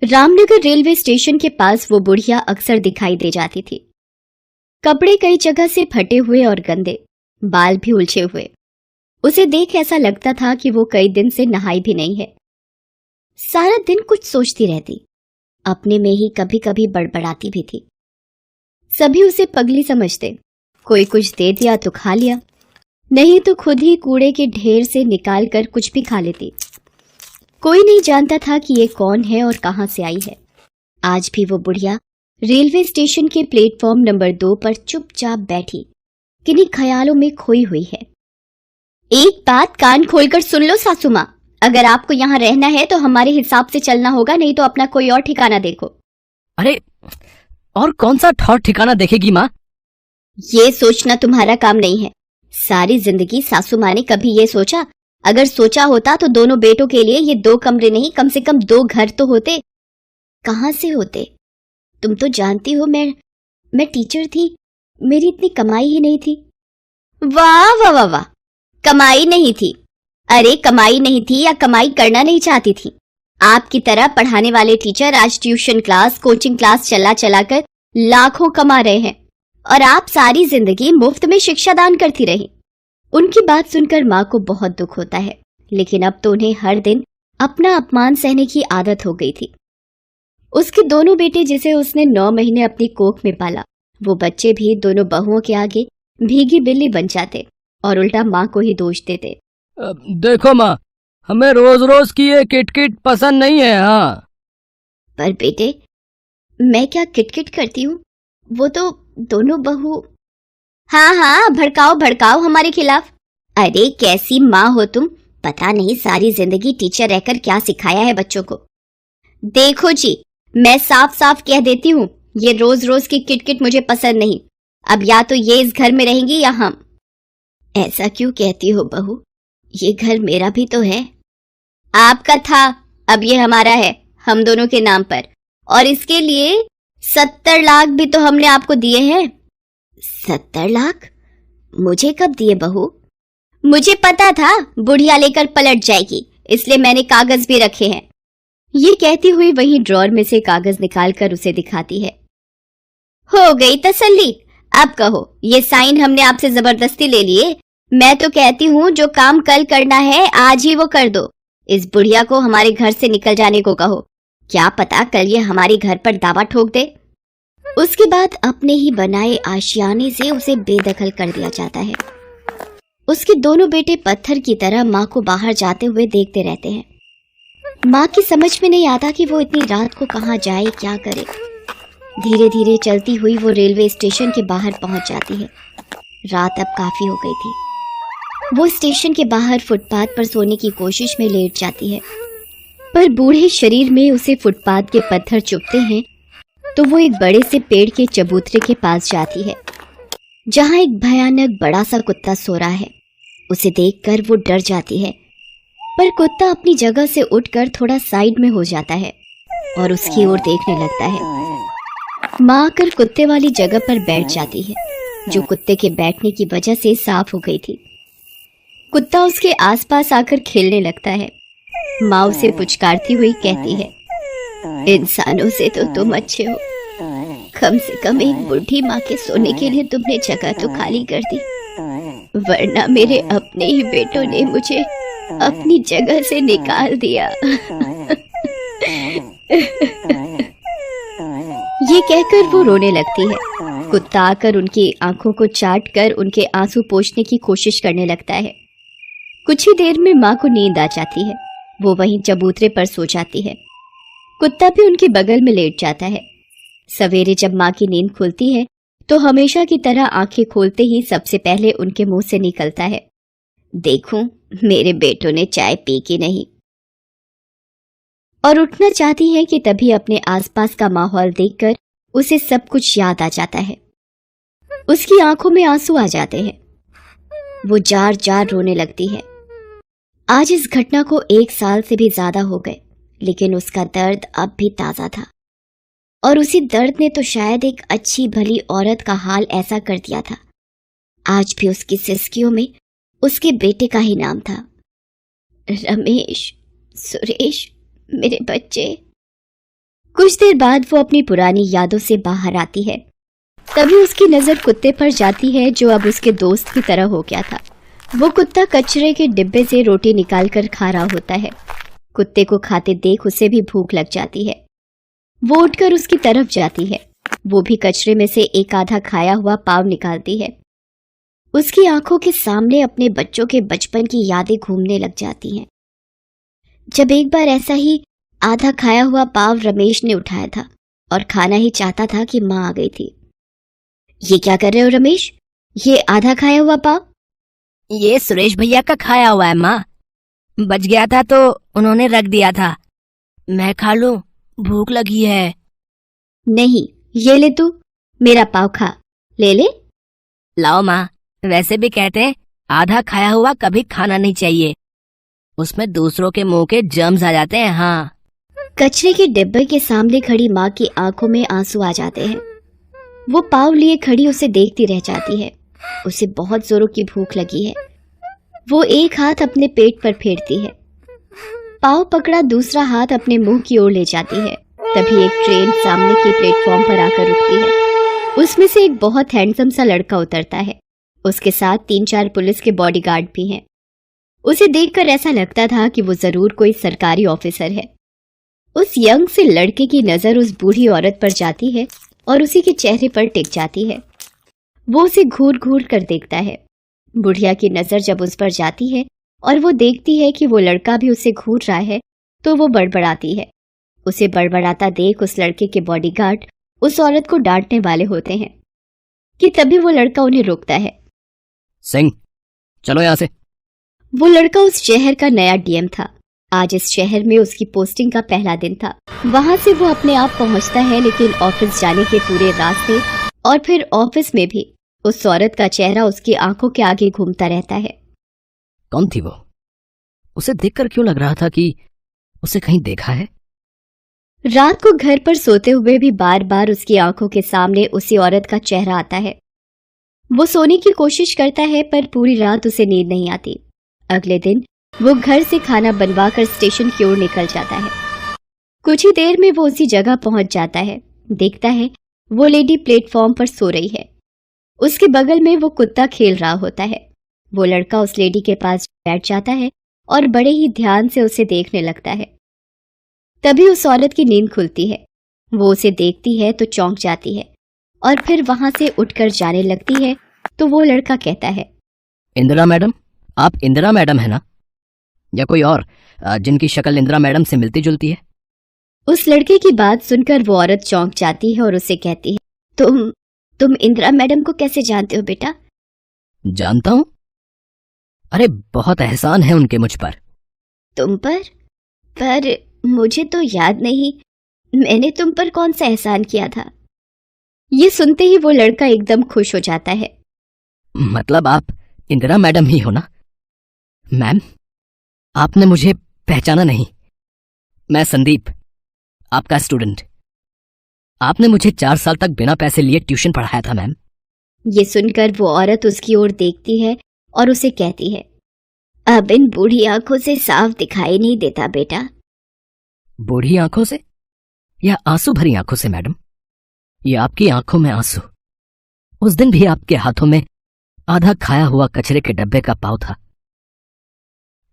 Ramnagar railway station के पास वो बुढ़िया अक्सर दिखाई दे जाती थी। कपड़े कई जगह से फटे हुए और गंदे, बाल भी उलझे हुए। उसे देख ऐसा लगता था कि वो कई दिन से नहाई भी नहीं है। सारा दिन कुछ सोचती रहती, अपने में ही कभी कभी बड़बड़ाती भी थी। सभी उसे पगली समझते, कोई कुछ दे दिया तो खा लिया, नहीं तो खुद ही कूड़े के ढेर से निकाल कर कुछ भी खा लेती। कोई नहीं जानता था कि ये कौन है और कहां से आई है। आज भी वो बुढ़िया रेलवे स्टेशन के प्लेटफॉर्म नंबर 2 पर चुपचाप बैठी किन्हीं ख्यालों में खोई हुई है। एक बात कान खोलकर सुन लो सासू माँ, अगर आपको यहाँ रहना है तो हमारे हिसाब से चलना होगा, नहीं तो अपना कोई और ठिकाना देखो। अरे और कौन सा ठौर ठिकाना देखेगी माँ? ये सोचना तुम्हारा काम नहीं है। सारी जिंदगी सासू माँ ने कभी ये सोचा? अगर सोचा होता तो दोनों बेटों के लिए ये 2 कमरे नहीं, कम से कम 2 घर तो होते। कहां से होते? तुम तो जानती हो मैं टीचर थी, मेरी इतनी कमाई ही नहीं थी। वाह वाह वाह वाह, कमाई नहीं थी? अरे कमाई नहीं थी या कमाई करना नहीं चाहती थी? आपकी तरह पढ़ाने वाले टीचर आज ट्यूशन क्लास, कोचिंग क्लास चला चला कर लाखों कमा रहे हैं और आप सारी जिंदगी मुफ्त में शिक्षा दान करती रही। उनकी बात सुनकर माँ को बहुत दुख होता है, लेकिन अब तो उन्हें हर दिन अपना अपमान सहने की आदत हो गई थी। उसके दोनों बेटे जिसे उसने 9 महीने अपनी कोख में पाला, वो बच्चे भी दोनों बहुओं के आगे भीगी बिल्ली बन जाते और उल्टा माँ को ही दोष देते। देखो माँ, हमें रोज रोज की ये किटकिट पसंद नहीं है। हाँ पर बेटे, मैं क्या किटकिट करती हूँ? वो तो दोनों बहू। हाँ हाँ, भड़काओ भड़काओ हमारे खिलाफ। अरे कैसी माँ हो तुम, पता नहीं सारी जिंदगी टीचर रहकर क्या सिखाया है बच्चों को। देखो जी, मैं साफ साफ कह देती हूँ, ये रोज रोज की किटकिट मुझे पसंद नहीं। अब या तो ये इस घर में रहेंगी या हम। ऐसा क्यों कहती हो बहू, ये घर मेरा भी तो है। आपका था, अब ये हमारा है, हम दोनों के नाम पर, और इसके लिए 70 लाख भी तो हमने आपको दिए हैं। 70 लाख? मुझे कब दिए बहू? मुझे पता था बुढ़िया लेकर पलट जाएगी, इसलिए मैंने कागज भी रखे हैं। ये कहती हुई वहीं ड्रॉर में से कागज निकालकर उसे दिखाती है। हो गई तसल्ली? अब कहो, ये साइन हमने आपसे जबरदस्ती ले लिए। मैं तो कहती हूँ जो काम कल करना है आज ही वो कर दो। इस बुढ़िया को हमारे घर से निकल जाने को कहो, क्या पता कल ये हमारे घर पर दावा ठोक दे। उसके बाद अपने ही बनाए आशियाने से उसे बेदखल कर दिया जाता है। उसके दोनों बेटे पत्थर की तरह माँ को बाहर जाते हुए देखते रहते हैं। माँ की समझ में नहीं आता कि वो इतनी रात को कहाँ जाए, क्या करे। धीरे धीरे चलती हुई वो रेलवे स्टेशन के बाहर पहुंच जाती है। रात अब काफी हो गई थी। वो स्टेशन के बाहर फुटपाथ पर सोने की कोशिश में लेट जाती है, पर बूढ़े शरीर में उसे फुटपाथ के पत्थर चुभते हैं तो वो एक बड़े से पेड़ के चबूतरे के पास जाती है, जहां एक भयानक बड़ा सा कुत्ता सो रहा है। उसे देखकर वो डर जाती है, पर कुत्ता अपनी जगह से उठकर थोड़ा साइड में हो जाता है और उसकी ओर देखने लगता है। माँ आकर कुत्ते वाली जगह पर बैठ जाती है, जो कुत्ते के बैठने की वजह से साफ हो गई थी। कुत्ता उसके आसपास आकर खेलने लगता है। माँ उसे पुचकारती हुई कहती है, इंसानों से तो तुम अच्छे हो, कम से कम एक बूढ़ी माँ के सोने के लिए तुमने जगह तो खाली कर दी, वरना मेरे अपने ही बेटों ने मुझे अपनी जगह से निकाल दिया। ये कहकर वो रोने लगती है। कुत्ता आकर उनकी आंखों को चाट कर उनके आंसू पोंछने की कोशिश करने लगता है। कुछ ही देर में माँ को नींद आ जाती है। वो वहीं चबूतरे पर सो जाती है। कुत्ता भी उनके बगल में लेट जाता है। सवेरे जब माँ की नींद खुलती है तो हमेशा की तरह आंखें खोलते ही सबसे पहले उनके मुंह से निकलता है, देखूं मेरे बेटों ने चाय पी की नहीं। और उठना चाहती है कि तभी अपने आसपास का माहौल देखकर उसे सब कुछ याद आ जाता है। उसकी आंखों में आंसू आ जाते हैं। वो जार जार रोने लगती है। आज इस घटना को 1 साल से भी ज्यादा हो गए, लेकिन उसका दर्द अब भी ताजा था और उसी दर्द ने तो शायद एक अच्छी भली औरत का हाल ऐसा कर दिया था। आज भी उसकी सिसकियों में उसके बेटे का ही नाम था, रमेश। सुरेश, मेरे बच्चे। कुछ देर बाद वो अपनी पुरानी यादों से बाहर आती है। तभी उसकी नजर कुत्ते पर जाती है जो अब उसके दोस्त की तरह हो गया था। वो कुत्ता कचरे के डिब्बे से रोटी निकालकर खा रहा होता है। कुत्ते को खाते देख उसे भी भूख लग जाती है। वो उठकर उसकी तरफ जाती है। वो भी कचरे में से एक आधा खाया हुआ पाव निकालती है। उसकी आंखों के सामने अपने बच्चों के बचपन की यादें घूमने लग जाती हैं। जब एक बार ऐसा ही आधा खाया हुआ पाव रमेश ने उठाया था और खाना ही चाहता था कि माँ आ गई थी। ये क्या कर रहे हो रमेश? ये आधा खाया हुआ पाव? ये सुरेश भैया का खाया हुआ है माँ। बच गया था तो उन्होंने रख दिया था। मैं खा लूं, भूख लगी है। नहीं, ये ले तू, मेरा पाव खा। ले ले। लाओ माँ। वैसे भी कहते हैं आधा खाया हुआ कभी खाना नहीं चाहिए, उसमें दूसरों के मुंह के जर्म्स आ जाते हैं। हाँ। कचरे के डिब्बे के सामने खड़ी माँ की आंखों में आंसू आ जाते हैं। वो पाव लिए खड़ी उसे देखती रह जाती है। उसे बहुत जोरों की भूख लगी है। वो एक हाथ अपने पेट पर फेरती है। पाव पकड़ा दूसरा हाथ अपने मुंह की ओर ले जाती है। तभी एक ट्रेन सामने के प्लेटफॉर्म पर आकर रुकती है। उसमें से एक बहुत हैंडसम सा लड़का उतरता है। उसके साथ 3-4 पुलिस के बॉडीगार्ड भी हैं। उसे देखकर ऐसा लगता था कि वो जरूर कोई सरकारी ऑफिसर है। उस यंग से लड़के की नजर उस बूढ़ी औरत पर जाती है और उसी के चेहरे पर टिक जाती है। वो उसे घूर घूर कर देखता है। बुढ़िया की नजर जब उस पर जाती है और वो देखती है कि वो लड़का भी उसे घूर रहा है तो वो बड़बड़ाती है। उसे बड़बड़ाता देख उस लड़के के बॉडीगार्ड उस औरत को डांटने वाले होते हैं कि तभी वो लड़का उन्हें रोकता है। सिंह, चलो यहाँ से। वो लड़का उस शहर का नया डीएम था। आज इस शहर में उसकी पोस्टिंग का पहला दिन था। वहां से वो अपने आप पहुंचता है, लेकिन ऑफिस जाने के पूरे रास्ते और फिर ऑफिस में भी उस औरत का चेहरा उसकी आंखों के आगे घूमता रहता है। कौन थी वो? उसे देखकर क्यों लग रहा था कि उसे कहीं देखा है? रात को घर पर सोते हुए भी बार बार उसकी आंखों के सामने उसी औरत का चेहरा आता है। वो सोने की कोशिश करता है पर पूरी रात उसे नींद नहीं आती। अगले दिन वो घर से खाना बनवाकर स्टेशन की ओर निकल जाता है। कुछ ही देर में वो उसी जगह पहुंच जाता है। देखता है वो लेडी प्लेटफॉर्म पर सो रही है। उसके बगल में वो कुत्ता खेल रहा होता है। वो लड़का उस लेडी के पास बैठ जाता है और बड़े ही ध्यान से उसे देखने लगता है। तभी उस औरत की नींद खुलती है। वो उसे देखती है तो चौंक जाती है और फिर वहां से उठकर जाने लगती है तो वो लड़का कहता है, इंदिरा मैडम, आप इंदिरा मैडम है ना? या कोई और जिनकी शक्ल इंदिरा मैडम से मिलती जुलती है? उस लड़के की बात सुनकर वो औरत चौंक जाती है और उसे कहती है, तुम इंदिरा मैडम को कैसे जानते हो बेटा? जानता हूं। अरे बहुत एहसान है उनके मुझ पर। तुम पर मुझे तो याद नहीं, मैंने तुम पर कौन सा एहसान किया था? ये सुनते ही वो लड़का एकदम खुश हो जाता है। मतलब आप इंदिरा मैडम ही हो ना? मैम, आपने मुझे पहचाना नहीं। मैं संदीप, आपका स्टूडेंट। आपने मुझे 4 साल तक बिना पैसे लिए ट्यूशन पढ़ाया था मैम। ये सुनकर वो औरत उसकी ओर देखती है और उसे कहती है, अब इन बूढ़ी आंखों से साफ दिखाई नहीं देता बेटा। बूढ़ी आंखों से या आंसू भरी आंखों से मैडम? ये आपकी आंखों में आंसू। उस दिन भी आपके हाथों में आधा खाया हुआ कचरे के डब्बे का पाव था।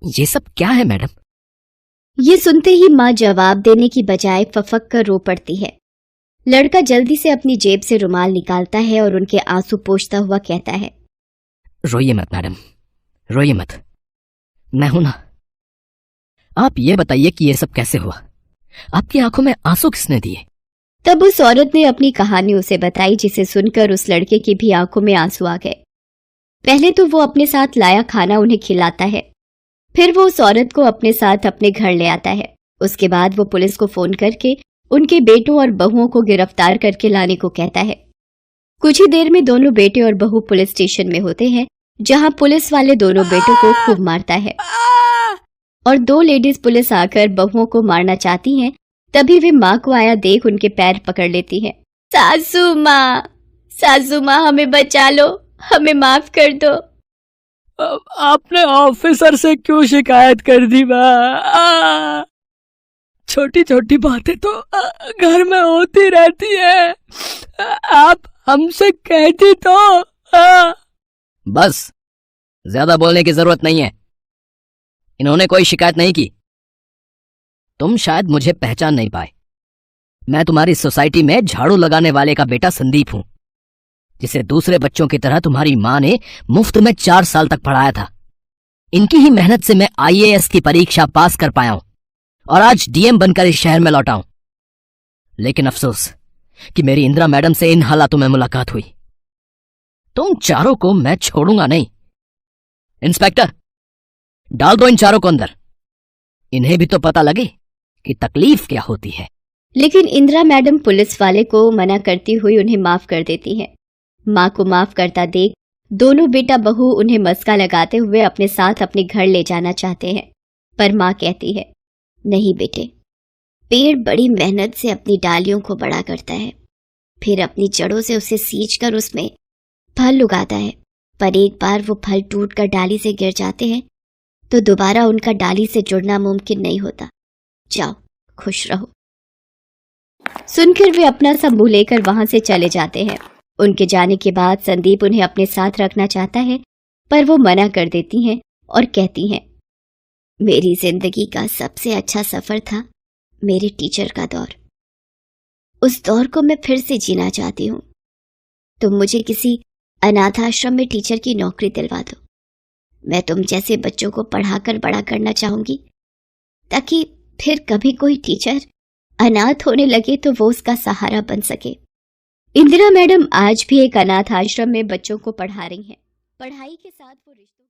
ये सब क्या है मैडम? ये सुनते ही माँ जवाब देने की बजाय फफक कर रो पड़ती है। लड़का जल्दी से अपनी जेब से रुमाल निकालता है और उनके आंसू पोंछता हुआ कहता है, रोइए मत मैडम, रोइए मत, मैं हूं ना। आप ये बताइए कि ये सब कैसे हुआ? आपकी आंखों में आंसू किसने दिए? तब उस औरत ने अपनी कहानी उसे बताई, जिसे सुनकर उस लड़के की भी आंखों में आंसू आ गए। पहले तो वो अपने साथ लाया खाना उन्हें खिलाता है, फिर वो उस औरत को अपने साथ अपने घर ले आता है। उसके बाद वो पुलिस को फोन करके उनके बेटों और बहुओं को गिरफ्तार करके लाने को कहता है। कुछ ही देर में दोनों बेटे और बहू पुलिस स्टेशन में होते हैं, जहां पुलिस वाले दोनों बेटों को खूब मारता है और 2 लेडीज पुलिस आकर बहुओं को मारना चाहती हैं। तभी वे माँ को आया देख उनके पैर पकड़ लेती हैं। सासू माँ हमें बचा लो, हमें माफ कर दो। आपने ऑफिसर से क्यों शिकायत कर दी माँ? छोटी छोटी बातें तो घर में होती रहती है, आप हमसे कहती तो। बस, ज्यादा बोलने की जरूरत नहीं है। इन्होंने कोई शिकायत नहीं की। तुम शायद मुझे पहचान नहीं पाए। मैं तुम्हारी सोसाइटी में झाड़ू लगाने वाले का बेटा संदीप हूं, जिसे दूसरे बच्चों की तरह तुम्हारी मां ने मुफ्त में 4 साल तक पढ़ाया था। इनकी ही मेहनत से मैं IAS की परीक्षा पास कर पाया हूं और आज DM बनकर इस शहर में लौटा हूं। लेकिन अफसोस कि मेरी इंदिरा मैडम से इन हालातों में मुलाकात हुई। तुम चारों को मैं छोड़ूंगा नहीं। इंस्पेक्टर, डाल दो इन चारों को अंदर। इन्हें भी तो पता लगे कि तकलीफ क्या होती है। लेकिन इंदिरा मैडम पुलिस वाले को मना करती हुई उन्हें माफ कर देती हैं। माँ को माफ करता देख दोनों बेटा बहू उन्हें मस्का लगाते हुए अपने साथ अपने घर ले जाना चाहते हैं, पर माँ कहती है, नहीं बेटे, पेड़ बड़ी मेहनत से अपनी डालियों को बड़ा करता है, फिर अपनी जड़ों से उसे सींचकर उसमें फल उगाता है, पर एक बार वो फल टूटकर डाली से गिर जाते हैं तो दोबारा उनका डाली से जुड़ना मुमकिन नहीं होता। जाओ, खुश रहो। सुनकर वे अपना सब मुंह लेकर वहां से चले जाते हैं। उनके जाने के बाद संदीप उन्हें अपने साथ रखना चाहता है, पर वो मना कर देती हैं और कहती हैं, मेरी जिंदगी का सबसे अच्छा सफर था मेरे टीचर का दौर। उस दौर को मैं फिर से जीना चाहती हूँ। तुम मुझे किसी अनाथाश्रम में टीचर की नौकरी दिलवा दो। मैं तुम जैसे बच्चों को पढ़ाकर बड़ा करना चाहूंगी, ताकि फिर कभी कोई टीचर अनाथ होने लगे तो वो उसका सहारा बन सके। इंदिरा मैडम आज भी एक अनाथ आश्रम में बच्चों को पढ़ा रही हैं। पढ़ाई के साथ वो रिश्तों